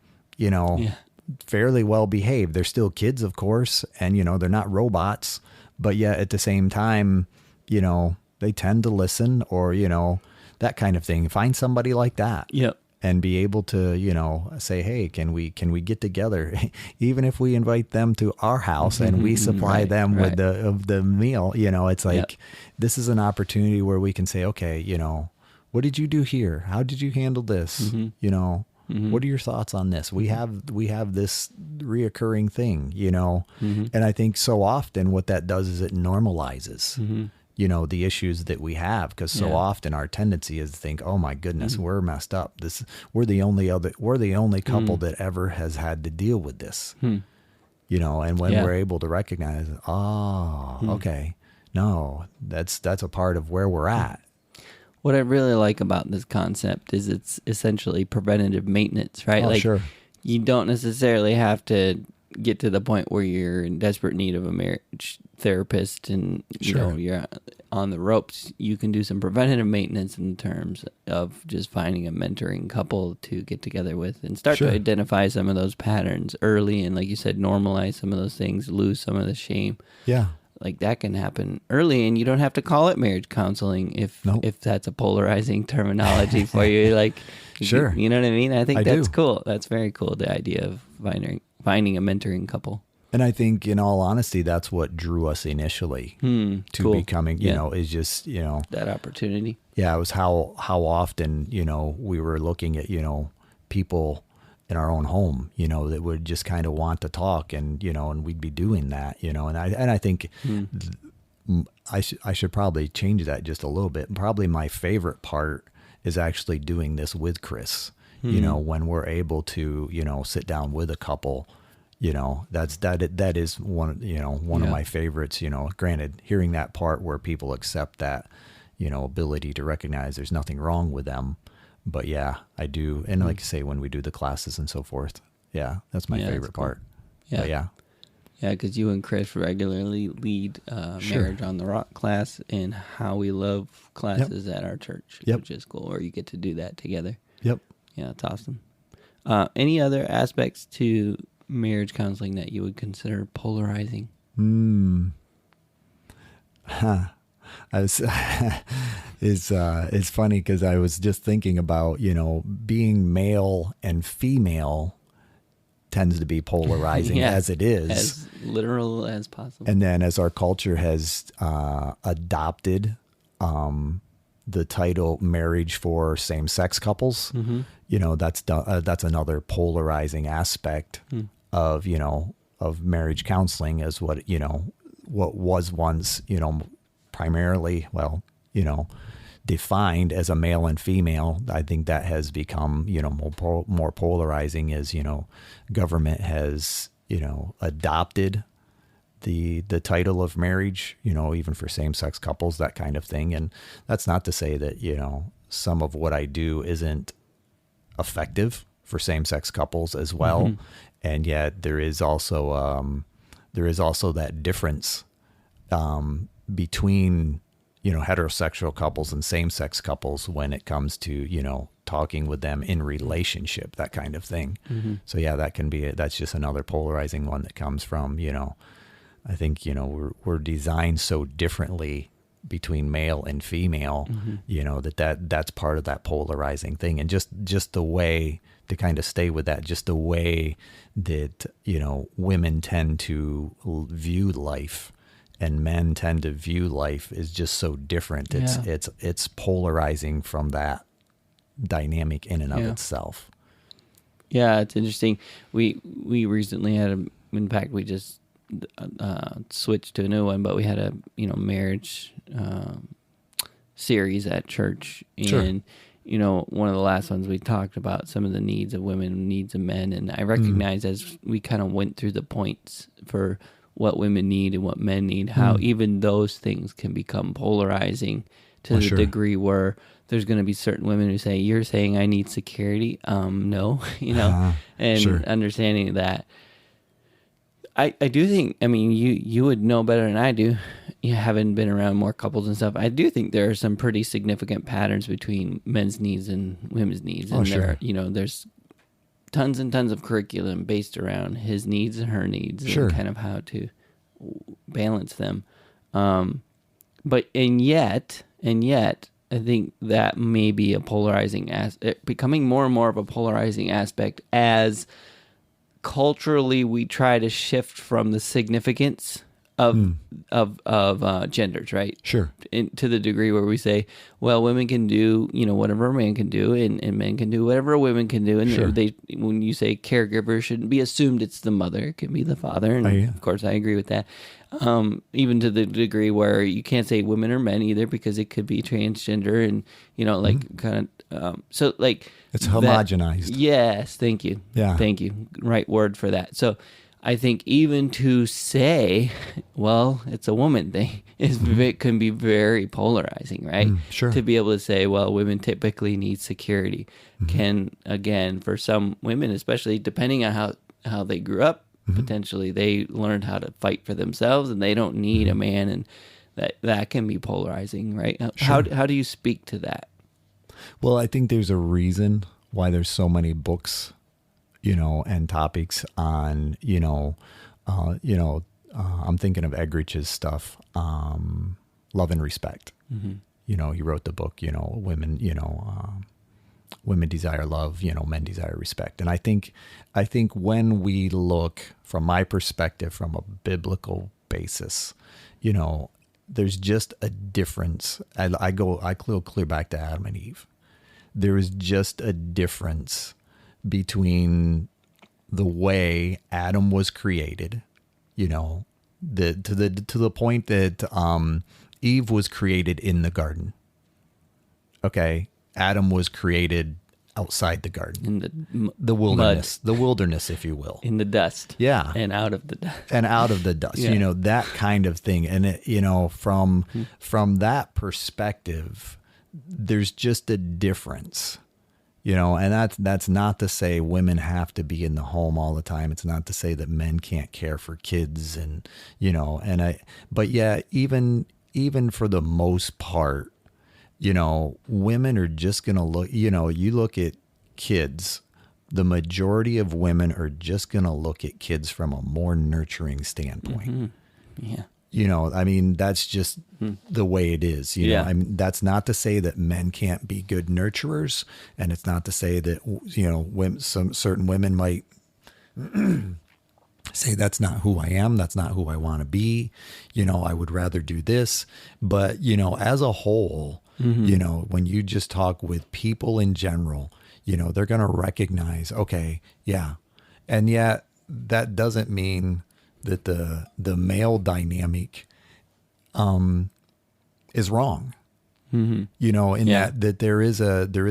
fairly well behaved. They're still kids, of course, and, they're not robots, but yet at the same time, they tend to listen, or, that kind of thing. Find somebody like that. Yep. And be able to, say, hey, can we get together? Even if we invite them to our house and we supply them with the meal, it's like, this is an opportunity where we can say, okay, what did you do here? How did you handle this? What are your thoughts on this? We have this reoccurring thing, and I think so often what that does is it normalizes, the issues that we have, because so often our tendency is to think, oh my goodness, we're messed up. We're the only couple that ever has had to deal with this, and when we're able to recognize, okay, no, that's a part of where we're at. What I really like about this concept is it's essentially preventative maintenance, right? Oh, sure. You don't necessarily have to get to the point where you're in desperate need of a marriage therapist and you're on the ropes. You can do some preventative maintenance in terms of just finding a mentoring couple to get together with and start to identify some of those patterns early, and like you said, normalize some of those things, lose some of the shame. Yeah. Like that can happen early, and you don't have to call it marriage counseling if that's a polarizing terminology for you. Like, sure, you know what I mean? I think that's cool. That's very cool. The idea of finding a mentoring couple. And I think, in all honesty, that's what drew us initially to becoming, is just, that opportunity. Yeah, it was how often, we were looking at, people in our own home, that would just kind of want to talk, and, and we'd be doing that, and I think I should probably change that just a little bit. Probably my favorite part is actually doing this with Chris, when we're able to, sit down with a couple, that is one of my favorites, granted, hearing that part where people accept that, ability to recognize there's nothing wrong with them. But yeah, I do. And like I say, when we do the classes and so forth, that's my favorite part. Yeah. But yeah. Yeah, because you and Chris regularly lead Marriage on the Rock class and How We Love classes at our church, which is cool, or you get to do that together. Yep. Yeah, that's awesome. Any other aspects to marriage counseling that you would consider polarizing? It's funny because I was just thinking about, being male and female tends to be polarizing as it is. As literal as possible. And then as our culture has adopted the title marriage for same-sex couples, that's another polarizing aspect of, of marriage counseling, as what was once, primarily, defined as a male and female. I think that has become, more polarizing as, government has, adopted the title of marriage, even for same-sex couples, that kind of thing. And that's not to say that, some of what I do isn't effective for same-sex couples as well. And yet there is also that difference between, heterosexual couples and same-sex couples when it comes to, talking with them in relationship, that kind of thing. So yeah, that's just another polarizing one that comes from, I think, we're designed so differently between male and female, that's part of that polarizing thing. And just the way to kind of stay with that, just the way that, women tend to view life and men tend to view life is just so different. It's polarizing from that dynamic in and of itself. Yeah, it's interesting. We recently had in fact, we just switched to a new one, but we had a marriage series at church, and one of the last ones we talked about some of the needs of women, needs of men, and I recognized as we kind of went through the points for what women need and what men need, how even those things can become polarizing to the degree where there's going to be certain women who say, you're saying I need security. No, and understanding that. I do think, I mean, you would know better than I do. You haven't been around more couples and stuff. I do think there are some pretty significant patterns between men's needs and women's needs. And there's tons and tons of curriculum based around his needs and her needs and kind of how to balance them. But yet, I think that may be a polarizing becoming more and more of a polarizing aspect as culturally we try to shift from the significance of genders, right? Sure. To the degree where we say, well, women can do, whatever a man can do, and men can do whatever a woman can do. And when you say caregiver, shouldn't be assumed it's the mother. It can be the father. And of course, I agree with that. Even to the degree where you can't say women or men either, because it could be transgender and, kind of, so like. It's homogenized. Yes. Thank you. Yeah. Thank you. Right word for that. So I think even to say, well, it's a woman thing, it can be very polarizing, right? Sure. To be able to say, well, women typically need security can, again, for some women, especially depending on how they grew up, potentially they learned how to fight for themselves and they don't need a man, and that can be polarizing, right? Sure. How do you speak to that? Well, I think there's a reason why there's so many books, and topics on, I'm thinking of Eggerich's stuff, Love and Respect. He wrote the book, women desire love, men desire respect. And I think when we look from my perspective, from a biblical basis, there's just a difference. I go clear back to Adam and Eve. There is just a difference between the way Adam was created, to the point that Eve was created in the garden. Okay, Adam was created outside the garden, in the wilderness, mud. The wilderness, if you will, in the dust. Yeah, and out of the dust. Yeah. That kind of thing, and it, from that perspective, there's just a difference. And that's not to say women have to be in the home all the time. It's not to say that men can't care for kids but yeah, even for the most part, women are just going to look, you look at kids, the majority of women are just going to look at kids from a more nurturing standpoint. Yeah. That's just the way it is. That's not to say that men can't be good nurturers, and it's not to say that some certain women might say that's not who I am, that's not who I want to be. I would rather do this. But as a whole, when you just talk with people in general, they're going to recognize, okay, yeah, and yet that doesn't mean that the male dynamic is wrong. That there is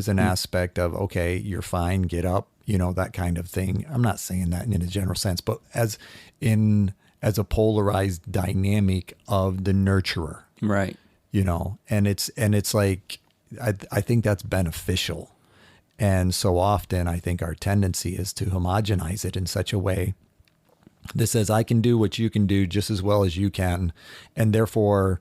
an aspect of, okay, you're fine, get up, that kind of thing. I'm not saying that in a general sense, but as a polarized dynamic of the nurturer. Right. And it's like I think that's beneficial. And so often I think our tendency is to homogenize it in such a way that says I can do what you can do just as well as you can, and therefore,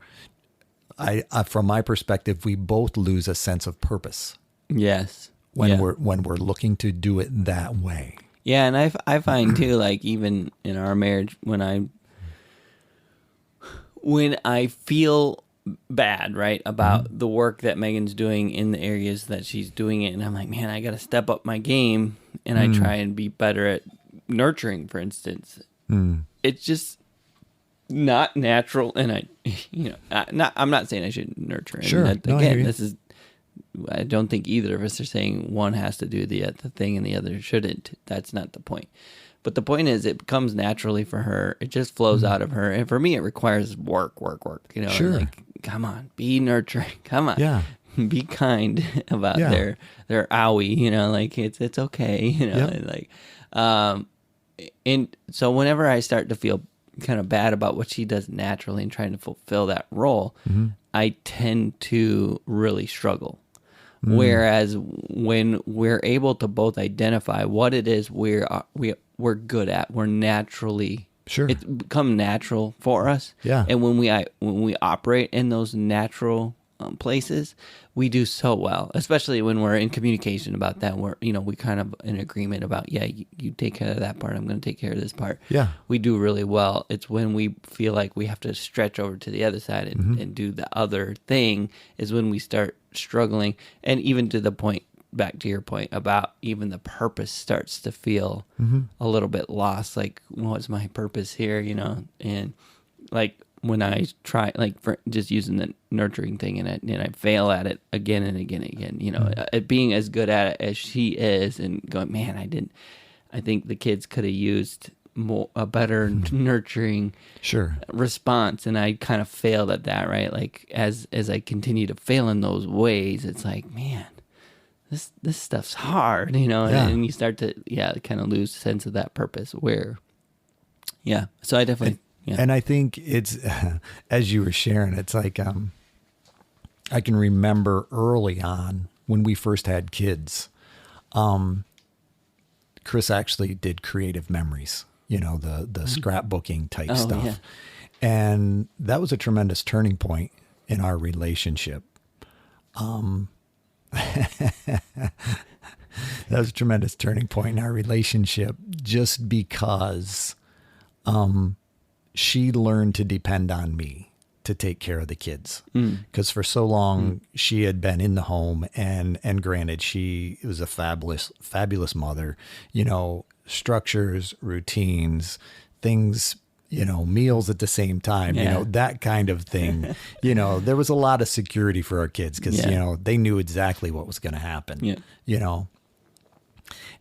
I from my perspective, we both lose a sense of purpose. Yes, when we're looking to do it that way. Yeah, and I find too, like even in our marriage, when I feel bad, right, about the work that Megan's doing in the areas that she's doing it, and I'm like, man, I got to step up my game, and I try and be better at nurturing, for instance. It's just not natural, and I'm not saying I should nurture. Sure. I don't think either of us are saying one has to do the thing and the other shouldn't. That's not the point. But the point is, it comes naturally for her. It just flows out of her, and for me, it requires work. Sure. Like, come on, be nurturing. Come on. Yeah. Be kind about their owie. Like it's okay. Yep. And so whenever I start to feel kind of bad about what she does naturally and trying to fulfill that role, I tend to really struggle. Whereas when we're able to both identify what it is we're good at, we're naturally it's become natural for us. Yeah. And when we operate in those natural places, we do so well, especially when we're in communication about that. We're, we kind of in agreement about, you take care of that part, I'm going to take care of this part. Yeah. We do really well. It's when we feel like we have to stretch over to the other side and do the other thing is when we start struggling. And even to the point, back to your point about even the purpose starts to feel a little bit lost. Like, what's my purpose here? And like, when I try, like, for just using the nurturing thing in it, and I fail at it again and again and again, at being as good at it as she is, and going, man, I think the kids could have used a better nurturing response, and I kind of failed at that, right? Like, as I continue to fail in those ways, it's like, man, this stuff's hard, and you start to, kind of lose sense of that purpose where, so I definitely... Yeah. And I think it's, as you were sharing, it's like, I can remember early on when we first had kids, Chris actually did creative memories, the scrapbooking type stuff. Yeah. And that was a tremendous turning point in our relationship. That was a tremendous turning point in our relationship just because, she learned to depend on me to take care of the kids. Because for so long she had been in the home, and granted, she was a fabulous mother, structures, routines, things, meals at the same time, that kind of thing. There was a lot of security for our kids because, they knew exactly what was going to happen,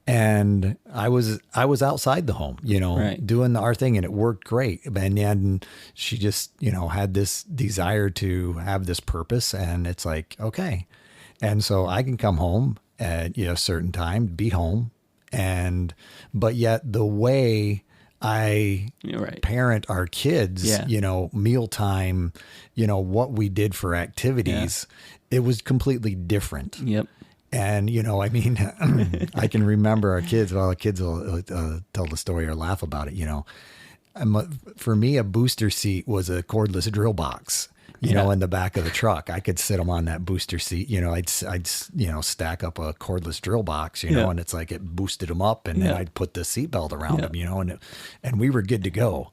And I was outside the home, doing our thing, and it worked great. And she just, had this desire to have this purpose, and it's like, okay. And so I can come home at a certain time, be home, but yet the way I parent our kids, mealtime, what we did for activities, it was completely different. Yep. And, I can remember our kids, well, the kids will tell the story or laugh about it, for me, a booster seat was a cordless drill box, in the back of the truck. I could sit them on that booster seat, I'd stack up a cordless drill box, and it's like it boosted them up, and then I'd put the seatbelt around them, and we were good to go.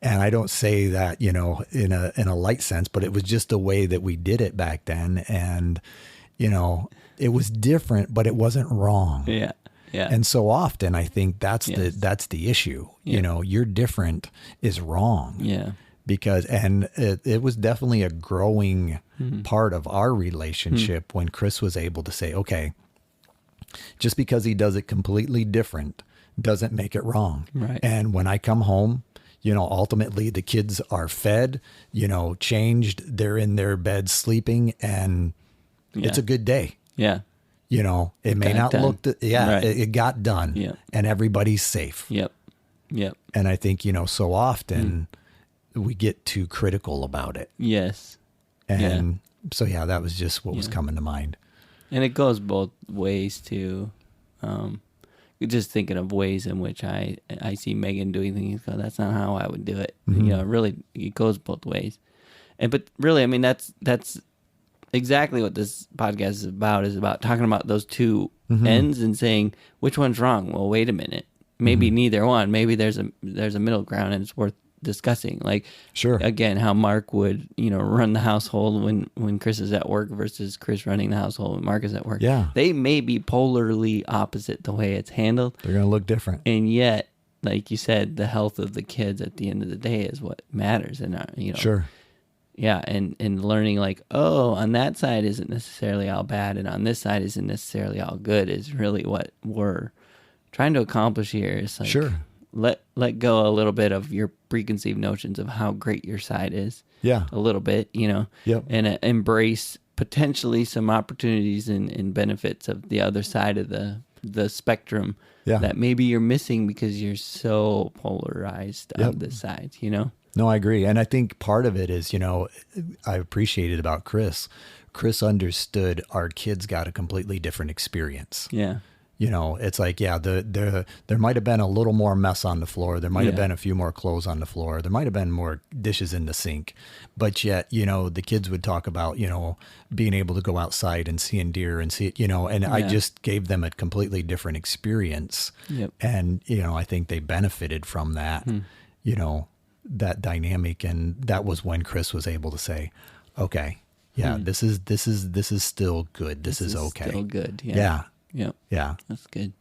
And I don't say that, in a light sense, but it was just the way that we did it back then. And, it was different, but it wasn't wrong. Yeah. Yeah. And so often I think that's the issue. You're different is wrong. Yeah. Because, and it was definitely a growing part of our relationship when Chris was able to say, okay, just because he does it completely different doesn't make it wrong. Right. And when I come home, ultimately the kids are fed, changed, they're in their bed sleeping, and it's a good day. Yeah. It may not look, it got done. Yep. And everybody's safe. Yep. Yep. And I think, so often we get too critical about it. Yes. And so, that was just what was coming to mind. And it goes both ways too. Just thinking of ways in which I see Megan doing things, that's not how I would do it. Really, it goes both ways. But really, that's exactly what this podcast is about talking about those two ends and saying which one's wrong. Well, wait a minute, maybe neither one. Maybe there's a middle ground, and it's worth discussing. Like, again, how Mark would run the household when Chris is at work versus Chris running the household when Mark is at work. Yeah, they may be polarly opposite the way it's handled. They're gonna look different, and yet, like you said, the health of the kids at the end of the day is what matters. And Yeah, and learning like, on that side isn't necessarily all bad, and on this side isn't necessarily all good is really what we're trying to accomplish here. Is like, let go a little bit of your preconceived notions of how great your side is. Yeah, a little bit, and embrace potentially some opportunities and benefits of the other side of the the spectrum Yeah. that maybe you're missing because you're so polarized on the sides, you know? No, I agree. And I think part of it is, I appreciated about Chris. Chris understood our kids got a completely different experience. Yeah. It's like, there might have been a little more mess on the floor. There might have been a few more clothes on the floor. There might have been more dishes in the sink. But yet, the kids would talk about, being able to go outside and seeing deer and see it, and I just gave them a completely different experience. Yep. And, I think they benefited from that, that dynamic. And that was when Chris was able to say, okay, this is still good. This is okay. Still good. Yeah. Yeah. Yep. Yeah. That's good.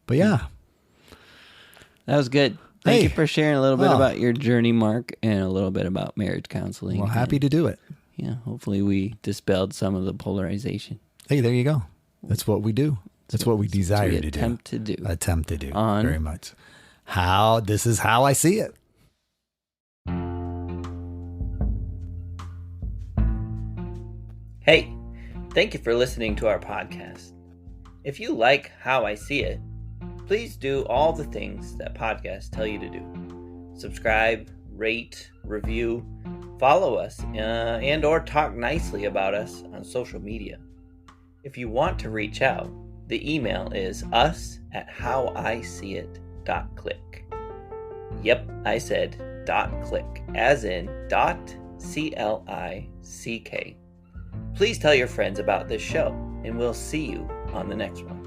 But yeah. That was good. Thank you for sharing a little bit about your journey, Mark, and a little bit about marriage counseling. Well, happy to do it. Yeah. Hopefully we dispelled some of the polarization. Hey, there you go. That's what we do. That's what we desire to do. Attempt to do. Very much. This is how I see it. Hey, thank you for listening to our podcast. If you like How I See It, please do all the things that podcasts tell you to do. Subscribe, rate, review, follow us, and or talk nicely about us on social media. If you want to reach out, the email is us@howiseeit.click. Yep, I said .click, as in .click. Please tell your friends about this show, and we'll see you on the next one.